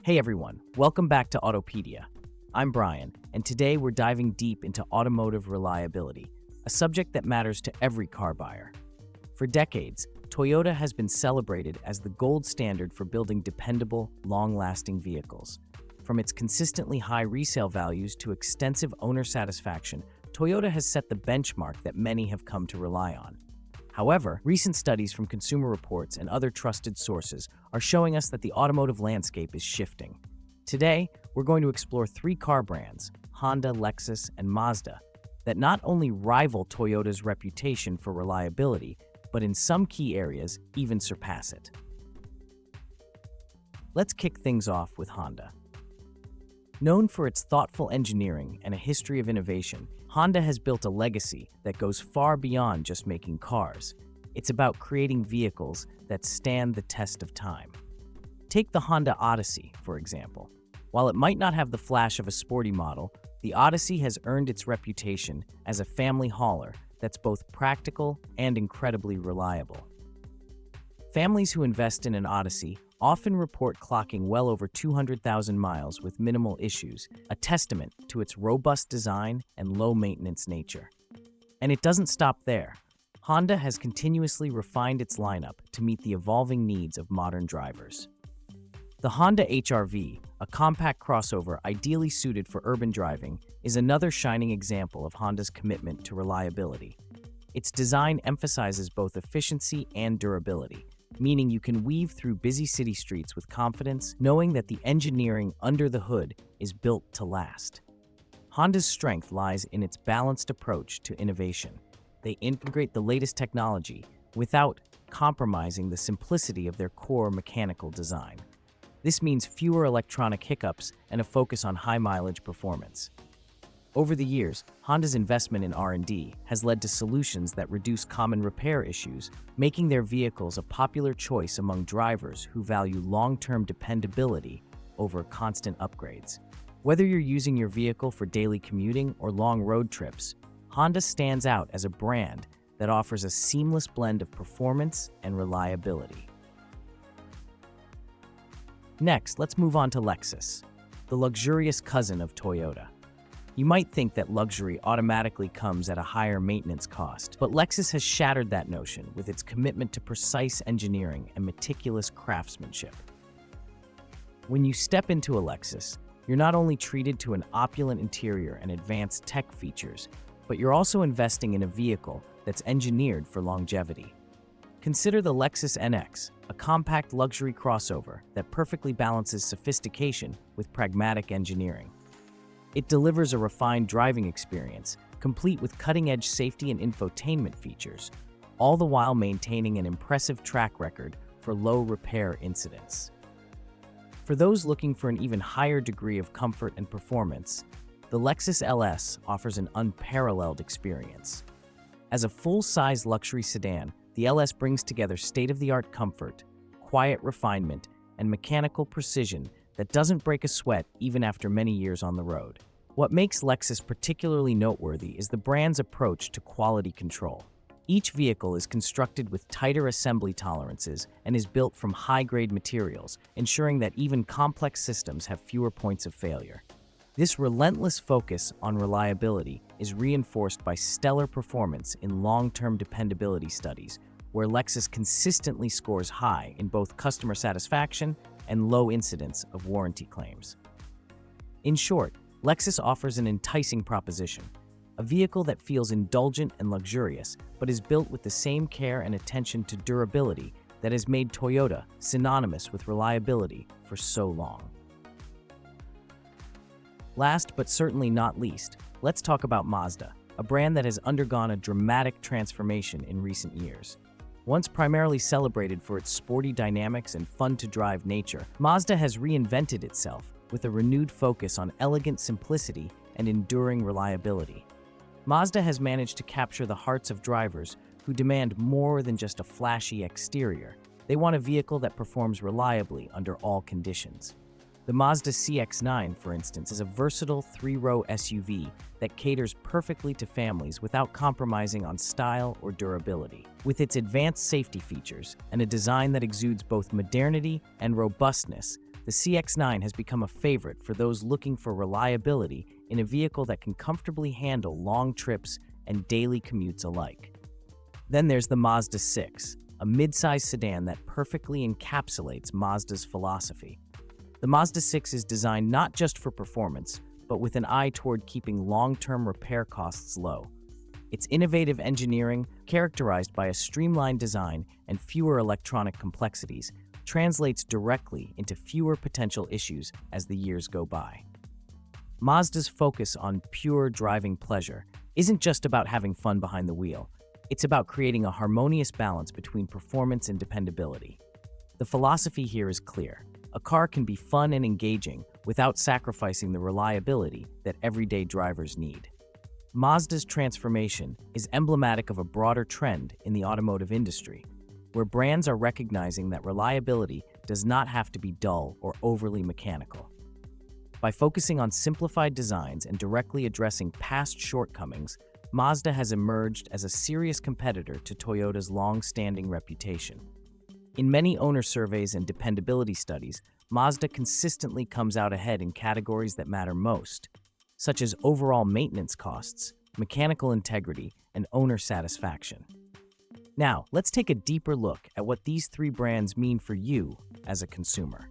Hey everyone, welcome back to Autopedia. I'm Brian, and today we're diving deep into automotive reliability, a subject that matters to every car buyer. For decades, Toyota has been celebrated as the gold standard for building dependable, long-lasting vehicles. From its consistently high resale values to extensive owner satisfaction, Toyota has set the benchmark that many have come to rely on. However, recent studies from Consumer Reports and other trusted sources are showing us that the automotive landscape is shifting. Today, we're going to explore three car brands, Honda, Lexus, and Mazda, that not only rival Toyota's reputation for reliability, but in some key areas, even surpass it. Let's kick things off with Honda. Known for its thoughtful engineering and a history of innovation, Honda has built a legacy that goes far beyond just making cars. It's about creating vehicles that stand the test of time. Take the Honda Odyssey, for example. While it might not have the flash of a sporty model, the Odyssey has earned its reputation as a family hauler that's both practical and incredibly reliable. Families who invest in an Odyssey often report clocking well over 200,000 miles with minimal issues, a testament to its robust design and low-maintenance nature. And it doesn't stop there. Honda has continuously refined its lineup to meet the evolving needs of modern drivers. The Honda HR-V, a compact crossover ideally suited for urban driving, is another shining example of Honda's commitment to reliability. Its design emphasizes both efficiency and durability, meaning you can weave through busy city streets with confidence, knowing that the engineering under the hood is built to last. Honda's strength lies in its balanced approach to innovation. They integrate the latest technology without compromising the simplicity of their core mechanical design. This means fewer electronic hiccups and a focus on high-mileage performance. Over the years, Honda's investment in R&D has led to solutions that reduce common repair issues, making their vehicles a popular choice among drivers who value long-term dependability over constant upgrades. Whether you're using your vehicle for daily commuting or long road trips, Honda stands out as a brand that offers a seamless blend of performance and reliability. Next, let's move on to Lexus, the luxurious cousin of Toyota. You might think that luxury automatically comes at a higher maintenance cost, but Lexus has shattered that notion with its commitment to precise engineering and meticulous craftsmanship. When you step into a Lexus, you're not only treated to an opulent interior and advanced tech features, but you're also investing in a vehicle that's engineered for longevity. Consider the Lexus NX, a compact luxury crossover that perfectly balances sophistication with pragmatic engineering. It delivers a refined driving experience, complete with cutting-edge safety and infotainment features, all the while maintaining an impressive track record for low repair incidents. For those looking for an even higher degree of comfort and performance, the Lexus LS offers an unparalleled experience. As a full-size luxury sedan, the LS brings together state-of-the-art comfort, quiet refinement, and mechanical precision that doesn't break a sweat even after many years on the road. What makes Lexus particularly noteworthy is the brand's approach to quality control. Each vehicle is constructed with tighter assembly tolerances and is built from high-grade materials, ensuring that even complex systems have fewer points of failure. This relentless focus on reliability is reinforced by stellar performance in long-term dependability studies, where Lexus consistently scores high in both customer satisfaction and low incidence of warranty claims. In short, Lexus offers an enticing proposition, a vehicle that feels indulgent and luxurious, but is built with the same care and attention to durability that has made Toyota synonymous with reliability for so long. Last but certainly not least, let's talk about Mazda, a brand that has undergone a dramatic transformation in recent years. Once primarily celebrated for its sporty dynamics and fun-to-drive nature, Mazda has reinvented itself with a renewed focus on elegant simplicity and enduring reliability. Mazda has managed to capture the hearts of drivers who demand more than just a flashy exterior. They want a vehicle that performs reliably under all conditions. The Mazda CX-9, for instance, is a versatile three-row SUV that caters perfectly to families without compromising on style or durability. With its advanced safety features and a design that exudes both modernity and robustness, the CX-9 has become a favorite for those looking for reliability in a vehicle that can comfortably handle long trips and daily commutes alike. Then there's the Mazda 6, a mid-size sedan that perfectly encapsulates Mazda's philosophy. The Mazda 6 is designed not just for performance, but with an eye toward keeping long-term repair costs low. Its innovative engineering, characterized by a streamlined design and fewer electronic complexities, translates directly into fewer potential issues as the years go by. Mazda's focus on pure driving pleasure isn't just about having fun behind the wheel. It's about creating a harmonious balance between performance and dependability. The philosophy here is clear. A car can be fun and engaging without sacrificing the reliability that everyday drivers need. Mazda's transformation is emblematic of a broader trend in the automotive industry, where brands are recognizing that reliability does not have to be dull or overly mechanical. By focusing on simplified designs and directly addressing past shortcomings, Mazda has emerged as a serious competitor to Toyota's long-standing reputation. In many owner surveys and dependability studies, Mazda consistently comes out ahead in categories that matter most, such as overall maintenance costs, mechanical integrity, and owner satisfaction. Now, let's take a deeper look at what these three brands mean for you as a consumer.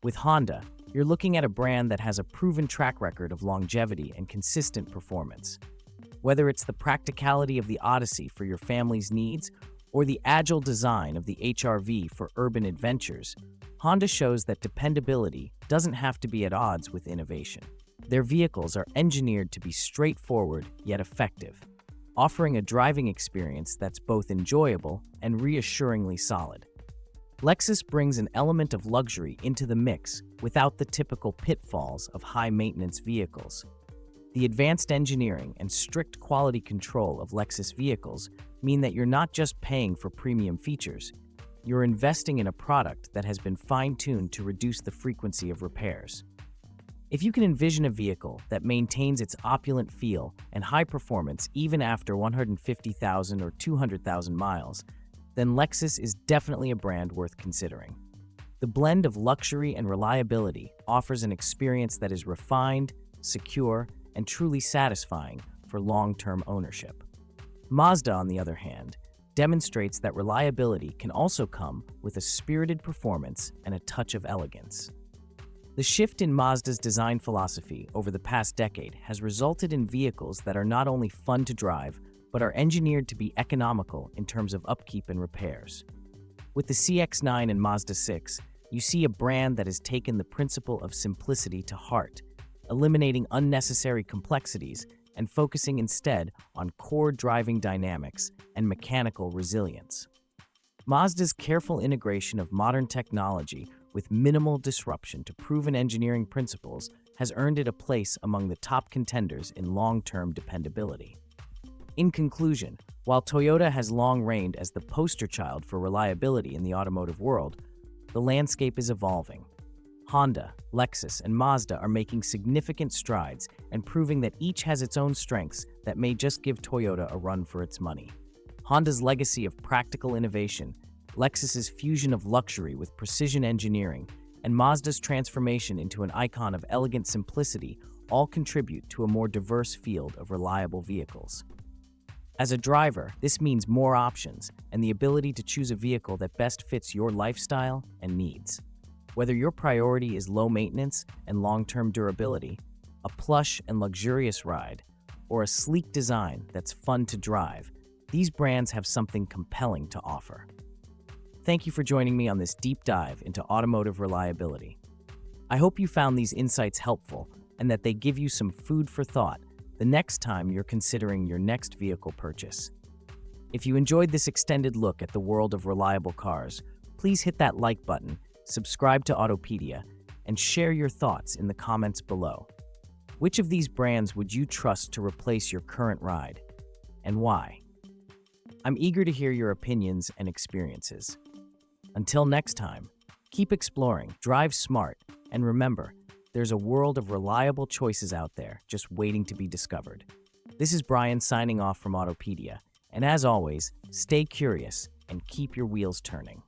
With Honda, you're looking at a brand that has a proven track record of longevity and consistent performance. Whether it's the practicality of the Odyssey for your family's needs or the agile design of the HR-V for urban adventures, Honda shows that dependability doesn't have to be at odds with innovation. Their vehicles are engineered to be straightforward yet effective, offering a driving experience that's both enjoyable and reassuringly solid. Lexus brings an element of luxury into the mix without the typical pitfalls of high-maintenance vehicles. The advanced engineering and strict quality control of Lexus vehicles mean that you're not just paying for premium features, you're investing in a product that has been fine-tuned to reduce the frequency of repairs. If you can envision a vehicle that maintains its opulent feel and high performance even after 150,000 or 200,000 miles, then Lexus is definitely a brand worth considering. The blend of luxury and reliability offers an experience that is refined, secure, and truly satisfying for long-term ownership. Mazda, on the other hand, demonstrates that reliability can also come with a spirited performance and a touch of elegance. The shift in Mazda's design philosophy over the past decade has resulted in vehicles that are not only fun to drive, but are engineered to be economical in terms of upkeep and repairs. With the CX-9 and Mazda 6, you see a brand that has taken the principle of simplicity to heart, eliminating unnecessary complexities and focusing instead on core driving dynamics and mechanical resilience. Mazda's careful integration of modern technology with minimal disruption to proven engineering principles has earned it a place among the top contenders in long-term dependability. In conclusion, while Toyota has long reigned as the poster child for reliability in the automotive world, the landscape is evolving. Honda, Lexus, and Mazda are making significant strides and proving that each has its own strengths that may just give Toyota a run for its money. Honda's legacy of practical innovation, Lexus's fusion of luxury with precision engineering, and Mazda's transformation into an icon of elegant simplicity all contribute to a more diverse field of reliable vehicles. As a driver, this means more options and the ability to choose a vehicle that best fits your lifestyle and needs. Whether your priority is low maintenance and long-term durability, a plush and luxurious ride, or a sleek design that's fun to drive, these brands have something compelling to offer. Thank you for joining me on this deep dive into automotive reliability. I hope you found these insights helpful and that they give you some food for thought the next time you're considering your next vehicle purchase. If you enjoyed this extended look at the world of reliable cars, please hit that like button, subscribe to Autopedia, and share your thoughts in the comments below. Which of these brands would you trust to replace your current ride, and why? I'm eager to hear your opinions and experiences. Until next time, keep exploring, drive smart, and remember, there's a world of reliable choices out there just waiting to be discovered. This is Brian signing off from Autopedia, and as always, stay curious and keep your wheels turning.